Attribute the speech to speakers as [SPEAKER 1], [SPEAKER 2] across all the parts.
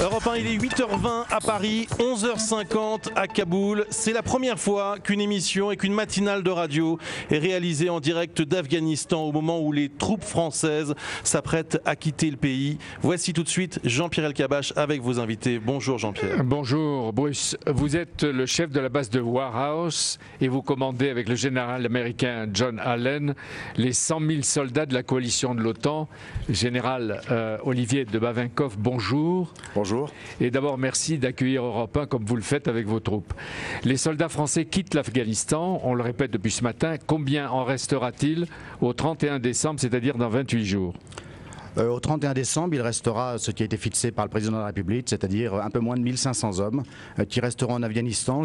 [SPEAKER 1] Europe 1, il est 8h20 à Paris, 11h50 à Kaboul. C'est la première fois qu'une émission et qu'une matinale de radio est réalisée en direct d'Afghanistan au moment où les troupes françaises s'apprêtent à quitter le pays. Voici tout de suite Jean-Pierre Elkabbach avec vos invités. Bonjour Jean-Pierre.
[SPEAKER 2] Bonjour Bruce. Vous êtes le chef de la base de Warhouse et vous commandez avec le général américain John Allen les 100 000 soldats de la coalition de l'OTAN. Général Olivier de Bavinkov, bonjour.
[SPEAKER 3] Bonjour.
[SPEAKER 2] Et d'abord, merci d'accueillir Europe 1 comme vous le faites avec vos troupes. Les soldats français quittent l'Afghanistan, on le répète depuis ce matin. Combien en restera-t-il au 31 décembre, c'est-à-dire dans 28 jours ?
[SPEAKER 3] Au 31 décembre, il restera ce qui a été fixé par le président de la République, c'est-à-dire un peu moins de 1500 hommes qui resteront en Afghanistan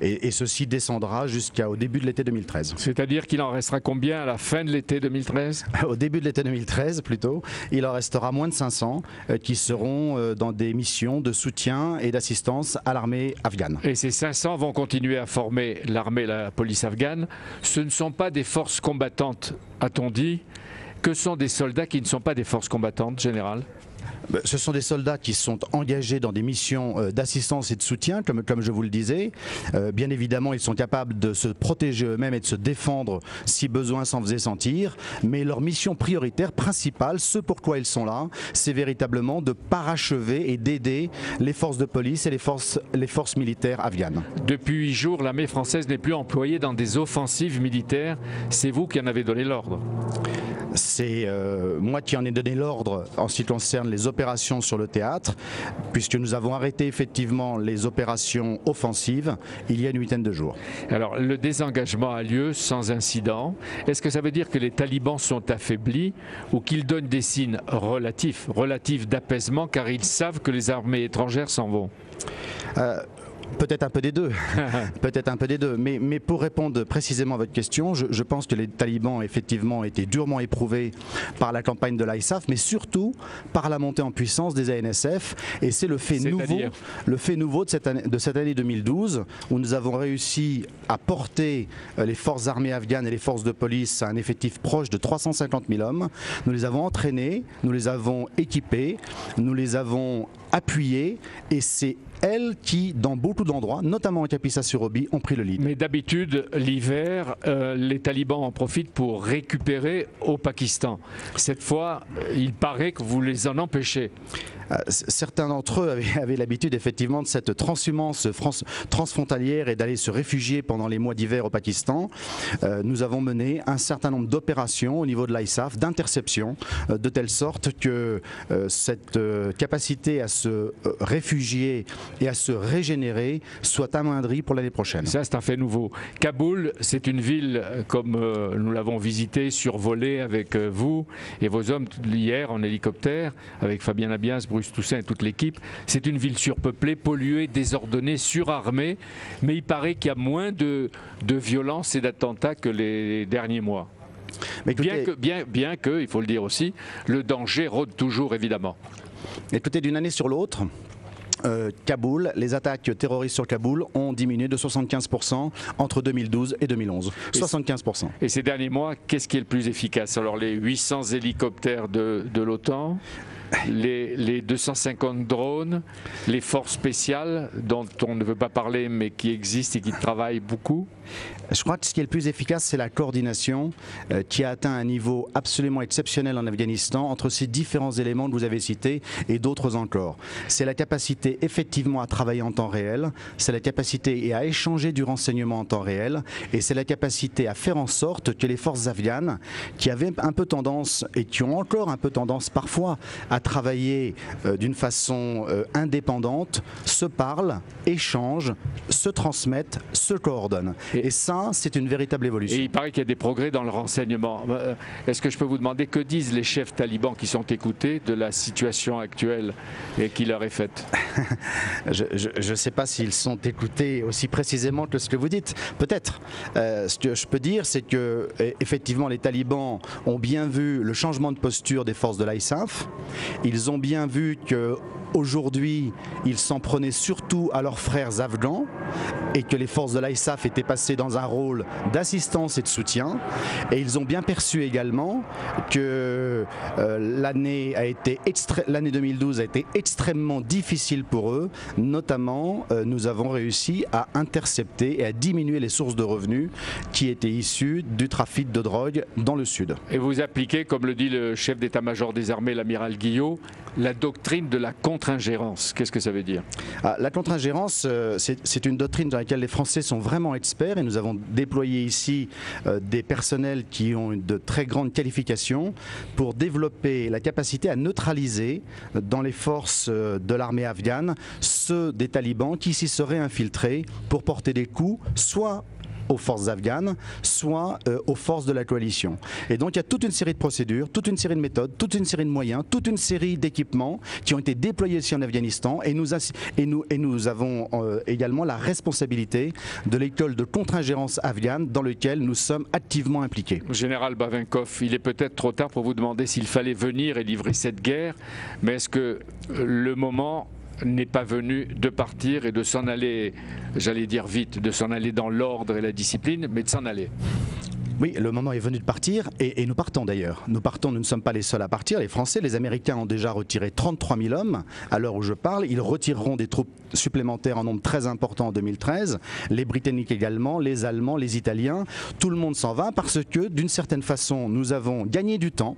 [SPEAKER 3] et ceci descendra jusqu'au début de l'été 2013.
[SPEAKER 2] C'est-à-dire qu'il en restera combien à la fin de l'été 2013 ?
[SPEAKER 3] Au début de l'été 2013, plutôt, il en restera moins de 500 qui seront dans des missions de soutien et d'assistance à l'armée afghane.
[SPEAKER 2] Et ces 500 vont continuer à former l'armée et la police afghane. Ce ne sont pas des forces combattantes, a-t-on dit ? Que sont des soldats qui ne sont pas des forces combattantes, général ?
[SPEAKER 3] Ce sont des soldats qui sont engagés dans des missions d'assistance et de soutien, comme je vous le disais. Bien évidemment, ils sont capables de se protéger eux-mêmes et de se défendre si besoin s'en faisait sentir. Mais leur mission prioritaire, principale, ce pourquoi ils sont là, c'est véritablement de parachever et d'aider les forces de police et les forces militaires afghanes.
[SPEAKER 2] Depuis 8 jours, l'armée française n'est plus employée dans des offensives militaires. C'est vous qui en avez donné l'ordre.
[SPEAKER 3] C'est moi qui en ai donné l'ordre en ce qui concerne les opérations sur le théâtre, puisque nous avons arrêté effectivement les opérations offensives il y a une huitaine de jours.
[SPEAKER 2] Alors, le désengagement a lieu sans incident. Est-ce que ça veut dire que les talibans sont affaiblis ou qu'ils donnent des signes relatifs d'apaisement car ils savent que les armées étrangères s'en vont ?
[SPEAKER 3] Peut-être un peu des deux, mais pour répondre précisément à votre question, je pense que les talibans effectivement ont été durement éprouvés par la campagne de l'ISAF, mais surtout par la montée en puissance des ANSF, et c'est le fait nouveau de cette année 2012, où nous avons réussi à porter les forces armées afghanes et les forces de police à un effectif proche de 350 000 hommes. Nous les avons entraînés, nous les avons équipés, nous les avons appuyés, et c'est elles qui, dans beaucoup d'endroits, notamment à Kapisa-sur-Obi, ont pris le lead.
[SPEAKER 2] Mais d'habitude, l'hiver, les talibans en profitent pour récupérer au Pakistan. Cette fois, il paraît que vous les en empêchez.
[SPEAKER 3] Certains d'entre eux avaient l'habitude effectivement de cette transhumance transfrontalière et d'aller se réfugier pendant les mois d'hiver au Pakistan. Nous avons mené un certain nombre d'opérations au niveau de l'ISAF, d'interception, de telle sorte que cette capacité à se réfugier et à se régénérer soit amoindrie pour l'année prochaine.
[SPEAKER 2] Ça, c'est un fait nouveau. Kaboul, c'est une ville, comme nous l'avons visitée, survolée avec vous et vos hommes hier en hélicoptère, avec Fabien Labias, Bruce Toussaint et toute l'équipe. C'est une ville surpeuplée, polluée, désordonnée, surarmée, mais il paraît qu'il y a moins de violence et d'attentats que les derniers mois. Mais écoutez, bien que, il faut le dire aussi, le danger rôde toujours évidemment.
[SPEAKER 3] Écoutez, d'une année sur l'autre, Kaboul, les attaques terroristes sur Kaboul ont diminué de 75% entre 2012 et 2011. 75%.
[SPEAKER 2] Et ces derniers mois, qu'est-ce qui est le plus efficace ? Alors les 800 hélicoptères de l'OTAN, les 250 drones, les forces spéciales dont on ne veut pas parler mais qui existent et qui travaillent beaucoup.
[SPEAKER 3] Je crois que ce qui est le plus efficace, c'est la coordination qui a atteint un niveau absolument exceptionnel en Afghanistan entre ces différents éléments que vous avez cités et d'autres encore. C'est la capacité effectivement à travailler en temps réel, c'est la capacité et à échanger du renseignement en temps réel, et c'est la capacité à faire en sorte que les forces afghanes, qui avaient un peu tendance et qui ont encore un peu tendance parfois à travailler d'une façon indépendante, se parlent, échangent, se transmettent, se coordonnent. Et ça, c'est une véritable évolution.
[SPEAKER 2] Et il paraît qu'il y a des progrès dans le renseignement. Est-ce que je peux vous demander que disent les chefs talibans qui sont écoutés de la situation actuelle et qui leur est faite ?
[SPEAKER 3] Je ne sais pas s'ils sont écoutés aussi précisément que ce que vous dites. Peut-être. Ce que je peux dire, c'est que effectivement, les talibans ont bien vu le changement de posture des forces de l'ISAF. Ils ont bien vu que aujourd'hui, ils s'en prenaient surtout à leurs frères afghans et que les forces de l'ISAF étaient passées dans un rôle d'assistance et de soutien. Et ils ont bien perçu également que l'année 2012 a été extrêmement difficile pour eux. Notamment, nous avons réussi à intercepter et à diminuer les sources de revenus qui étaient issues du trafic de drogue dans le sud.
[SPEAKER 2] Et vous appliquez, comme le dit le chef d'état-major des armées, l'amiral Guillot, la doctrine de la contre-ingérence. Qu'est-ce que ça veut dire?
[SPEAKER 3] La contre-ingérence, c'est une doctrine dans laquelle les Français sont vraiment experts et nous avons déployé ici des personnels qui ont de très grandes qualifications pour développer la capacité à neutraliser dans les forces de l'armée afghane ceux des talibans qui s'y seraient infiltrés pour porter des coups, soit aux forces afghanes, soit aux forces de la coalition. Et donc il y a toute une série de procédures, toute une série de méthodes, toute une série de moyens, toute une série d'équipements qui ont été déployés ici en Afghanistan et nous avons également la responsabilité de l'école de contre-ingérence afghane dans laquelle nous sommes activement impliqués.
[SPEAKER 2] Général Bavinkov, il est peut-être trop tard pour vous demander s'il fallait venir et livrer cette guerre, mais est-ce que le moment n'est pas venu de partir et de s'en aller, j'allais dire vite, de s'en aller dans l'ordre et la discipline, mais de s'en aller?
[SPEAKER 3] Oui, le moment est venu de partir et nous partons d'ailleurs. Nous partons, nous ne sommes pas les seuls à partir. Les Français, les Américains ont déjà retiré 33 000 hommes à l'heure où je parle. Ils retireront des troupes supplémentaires en nombre très important en 2013. Les Britanniques également, les Allemands, les Italiens. Tout le monde s'en va parce que d'une certaine façon, nous avons gagné du temps.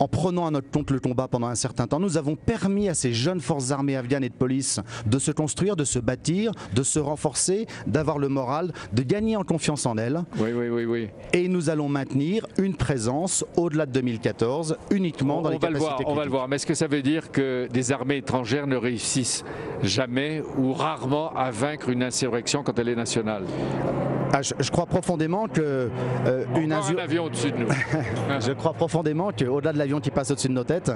[SPEAKER 3] En prenant à notre compte le combat pendant un certain temps, nous avons permis à ces jeunes forces armées afghanes et de police de se construire, de se bâtir, de se renforcer, d'avoir le moral, de gagner en confiance en elles.
[SPEAKER 2] Oui.
[SPEAKER 3] Et nous allons maintenir une présence au-delà de 2014 uniquement dans les capacités critiques.
[SPEAKER 2] On va le voir, mais est-ce que ça veut dire que des armées étrangères ne réussissent jamais ou rarement à vaincre une insurrection quand elle est nationale?
[SPEAKER 3] Je crois profondément que
[SPEAKER 2] un avion au-dessus de nous.
[SPEAKER 3] Je crois profondément qu'au-delà de l'avion qui passe au-dessus de nos têtes,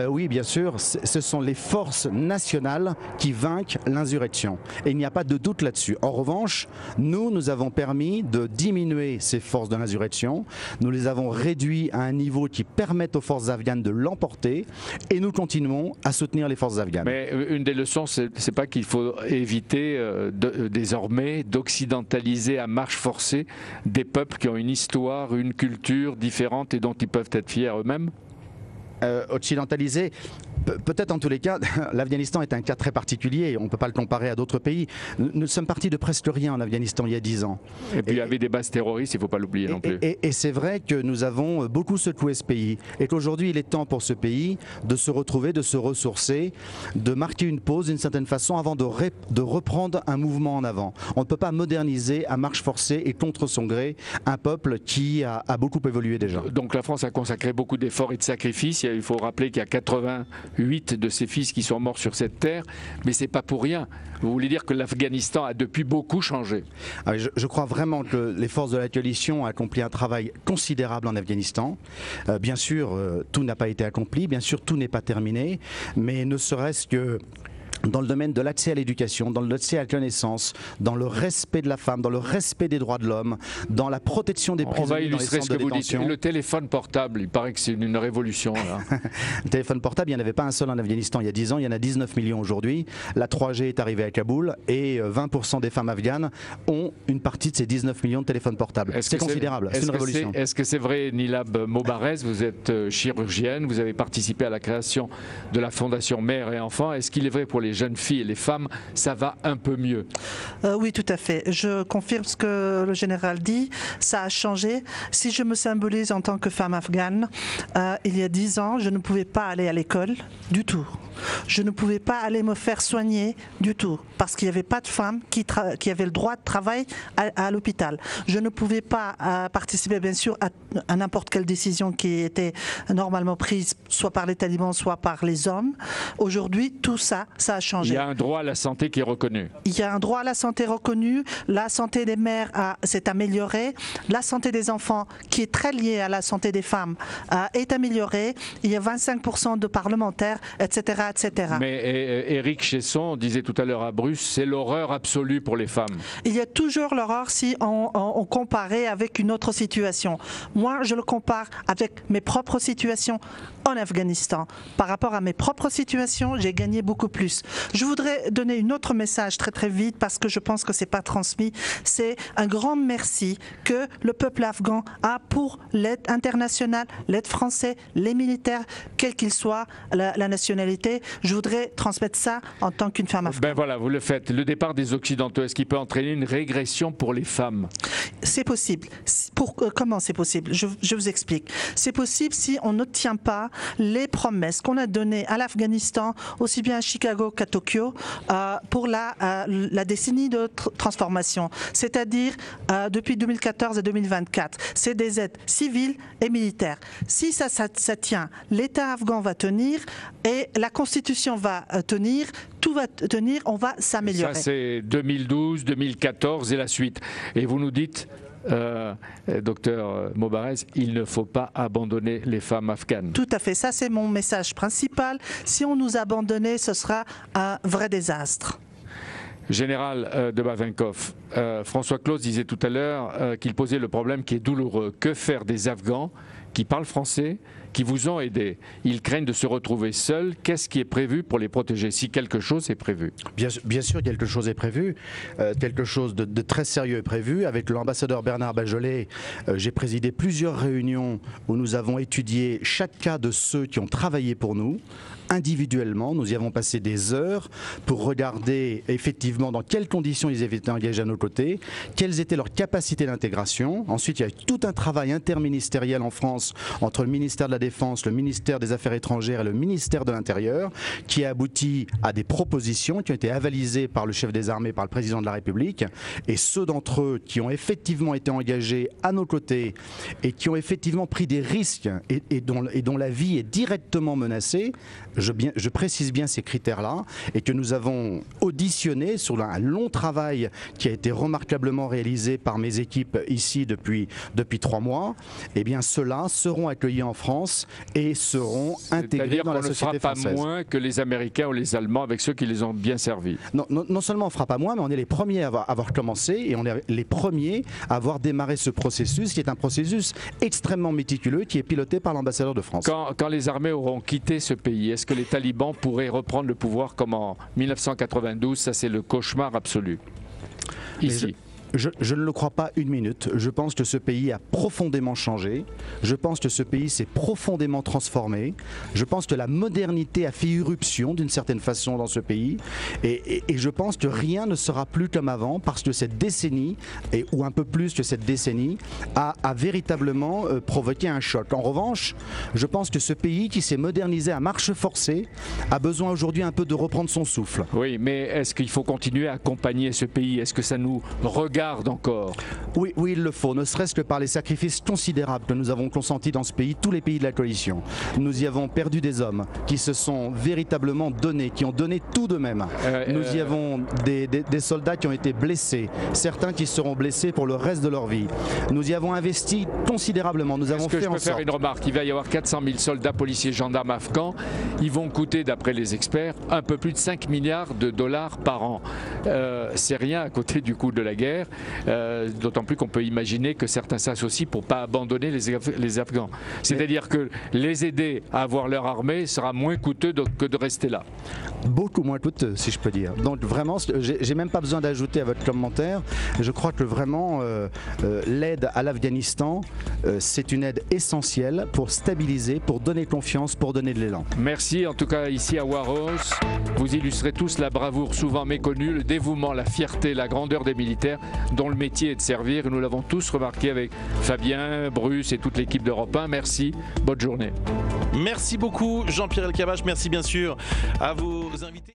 [SPEAKER 3] oui, bien sûr, ce sont les forces nationales qui vainquent l'insurrection. Et il n'y a pas de doute là-dessus. En revanche, nous avons permis de diminuer ces forces de l'insurrection. Nous les avons réduits à un niveau qui permette aux forces afghanes de l'emporter. Et nous continuons à soutenir les forces afghanes.
[SPEAKER 2] Mais une des leçons, c'est pas qu'il faut éviter désormais d'occidentaliser à marche forcée des peuples qui ont une histoire, une culture différente et dont ils peuvent être fiers eux-mêmes?
[SPEAKER 3] Occidentalisé, peut-être en tous les cas, l'Afghanistan est un cas très particulier, on ne peut pas le comparer à d'autres pays. Nous sommes partis de presque rien en Afghanistan il y a 10 ans.
[SPEAKER 2] Et puis il y avait des bases terroristes, il ne faut pas l'oublier non plus.
[SPEAKER 3] Et c'est vrai que nous avons beaucoup secoué ce pays et qu'aujourd'hui il est temps pour ce pays de se retrouver, de se ressourcer, de marquer une pause d'une certaine façon avant de reprendre un mouvement en avant. On ne peut pas moderniser à marche forcée et contre son gré un peuple qui a beaucoup évolué déjà.
[SPEAKER 2] Donc la France a consacré beaucoup d'efforts et de sacrifices. Il faut rappeler qu'il y a 88 de ses fils qui sont morts sur cette terre, mais c'est pas pour rien. Vous voulez dire que l'Afghanistan a depuis beaucoup changé?
[SPEAKER 3] Je crois vraiment que les forces de la coalition ont accompli un travail considérable en Afghanistan. Bien sûr, tout n'a pas été accompli, bien sûr, tout n'est pas terminé, mais ne serait-ce que dans le domaine de l'accès à l'éducation, dans l'accès à la connaissance, dans le respect de la femme, dans le respect des droits de l'homme, dans la protection des prisonniers dans les centres de détention.
[SPEAKER 2] Le téléphone portable, il paraît que c'est une révolution. Là.
[SPEAKER 3] Le téléphone portable, il n'y en avait pas un seul en Afghanistan il y a 10 ans, il y en a 19 millions aujourd'hui. La 3G est arrivée à Kaboul et 20% des femmes afghanes ont une partie de ces 19 millions de téléphones portables. C'est considérable, c'est une révolution.
[SPEAKER 2] Est-ce que c'est vrai, Nilab Mobarez, vous êtes chirurgienne, vous avez participé à la création de la Fondation Mère et Enfants. Est-ce qu'il est vrai pour les jeunes filles et les femmes, ça va un peu mieux?
[SPEAKER 4] Oui, tout à fait. Je confirme ce que le général dit. Ça a changé. Si je me symbolise en tant que femme afghane, il y a 10 ans, je ne pouvais pas aller à l'école du tout. Je ne pouvais pas aller me faire soigner du tout parce qu'il n'y avait pas de femmes qui avaient le droit de travail à l'hôpital. Je ne pouvais pas participer bien sûr à n'importe quelle décision qui était normalement prise soit par les talibans, soit par les hommes. Aujourd'hui, tout ça, ça a changé.
[SPEAKER 2] Il y a un droit à la santé qui est reconnu.
[SPEAKER 4] Il y a un droit à la santé reconnu. La santé des mères s'est améliorée. La santé des enfants, qui est très liée à la santé des femmes, est améliorée. Il y a 25% de parlementaires, etc., etc.
[SPEAKER 2] Mais Éric Chesson disait tout à l'heure à Bruce, c'est l'horreur absolue pour les femmes.
[SPEAKER 4] Il y a toujours l'horreur si on comparait avec une autre situation. Moi, je le compare avec mes propres situations en Afghanistan. Par rapport à mes propres situations, j'ai gagné beaucoup plus. Je voudrais donner un autre message très très vite parce que je pense que c'est pas transmis. C'est un grand merci que le peuple afghan a pour l'aide internationale, l'aide française, les militaires, quel qu'il soit la nationalité. Je voudrais transmettre ça en tant qu'une femme afghane.
[SPEAKER 2] Ben voilà, vous le faites. Le départ des Occidentaux, est-ce qu'il peut entraîner une régression pour les femmes?
[SPEAKER 4] C'est possible. Comment c'est possible? Je vous explique. C'est possible si on ne tient pas les promesses qu'on a données à l'Afghanistan, aussi bien à Chicago qu'à Tokyo, pour la décennie de transformation. C'est-à-dire depuis 2014 à 2024. C'est des aides civiles et militaires. Si ça tient, l'État afghan va tenir et la Constitution va tenir, tout va tenir, on va s'améliorer.
[SPEAKER 2] Ça c'est 2012, 2014 et la suite. Et vous nous dites, docteur Mobarez, il ne faut pas abandonner les femmes afghanes.
[SPEAKER 4] Tout à fait, ça c'est mon message principal. Si on nous abandonnait, ce sera un vrai désastre.
[SPEAKER 2] Général de Bavenkov, François Claus disait tout à l'heure qu'il posait le problème qui est douloureux. Que faire des Afghans qui parlent français, qui vous ont aidé? Ils craignent de se retrouver seuls. Qu'est-ce qui est prévu pour les protéger, si quelque chose est prévu?
[SPEAKER 3] Bien sûr, quelque chose est prévu. Quelque chose de très sérieux est prévu. Avec l'ambassadeur Bernard Bajolet, j'ai présidé plusieurs réunions où nous avons étudié chaque cas de ceux qui ont travaillé pour nous. Individuellement, nous y avons passé des heures pour regarder effectivement dans quelles conditions ils avaient été engagés à nos côtés, quelles étaient leurs capacités d'intégration. Ensuite, il y a eu tout un travail interministériel en France entre le ministère de la Défense, le ministère des Affaires étrangères et le ministère de l'Intérieur, qui a abouti à des propositions qui ont été avalisées par le chef des armées, par le président de la République. Et ceux d'entre eux qui ont effectivement été engagés à nos côtés et qui ont effectivement pris des risques et dont la vie est directement menacée, je précise bien ces critères-là, et que nous avons auditionné sur un long travail qui a été remarquablement réalisé par mes équipes ici depuis 3 mois. Eh bien, ceux-là seront accueillis en France et seront intégrés dans la société française.
[SPEAKER 2] C'est-à-dire qu'on ne fera pas moins que les Américains ou les Allemands avec ceux qui les ont bien servis.
[SPEAKER 3] Non seulement on ne fera pas moins, mais on est les premiers à avoir commencé et on est les premiers à avoir démarré ce processus qui est un processus extrêmement méticuleux qui est piloté par l'ambassadeur de France.
[SPEAKER 2] Quand les armées auront quitté ce pays, est-ce que les talibans pourraient reprendre le pouvoir comme en 1992? Ça, c'est le cauchemar absolu. Ici.
[SPEAKER 3] Je ne le crois pas une minute. Je pense que ce pays a profondément changé. Je pense que ce pays s'est profondément transformé. Je pense que la modernité a fait irruption d'une certaine façon dans ce pays. Et je pense que rien ne sera plus comme avant parce que cette décennie, ou un peu plus que cette décennie, a véritablement provoqué un choc. En revanche, je pense que ce pays qui s'est modernisé à marche forcée a besoin aujourd'hui un peu de reprendre son souffle.
[SPEAKER 2] Oui, mais est-ce qu'il faut continuer à accompagner ce pays? Est-ce que ça nous regarde encore?
[SPEAKER 3] Oui, il le faut, ne serait-ce que par les sacrifices considérables que nous avons consentis dans ce pays, tous les pays de la coalition. Nous y avons perdu des hommes qui se sont véritablement donnés, qui ont donné tout d'eux-mêmes. Nous y avons des soldats qui ont été blessés, certains qui seront blessés pour le reste de leur vie. Nous y avons investi considérablement. Nous avons fait en sorte...
[SPEAKER 2] Je peux faire une remarque? Il va y avoir 400 000 soldats, policiers, gendarmes afghans. Ils vont coûter, d'après les experts, un peu plus de 5 milliards de dollars par an. C'est rien à côté du coût de la guerre. D'autant plus qu'on peut imaginer que certains s'associent pour ne pas abandonner les Afghans. C'est-à-dire que les aider à avoir leur armée sera moins coûteux que de rester là.
[SPEAKER 3] Beaucoup moins coûteux, si je peux dire. Donc vraiment, j'ai même pas besoin d'ajouter à votre commentaire. Je crois que vraiment l'aide à l'Afghanistan, c'est une aide essentielle pour stabiliser, pour donner confiance, pour donner de l'élan.
[SPEAKER 2] Merci. En tout cas, ici à Waros, vous illustrez tous la bravoure souvent méconnue, le dévouement, la fierté, la grandeur des militaires dont le métier est de servir. Nous l'avons tous remarqué avec Fabien, Bruce et toute l'équipe d'Europe 1. Merci, bonne journée.
[SPEAKER 1] Merci beaucoup Jean-Pierre Elkabbach, merci bien sûr à vos invités.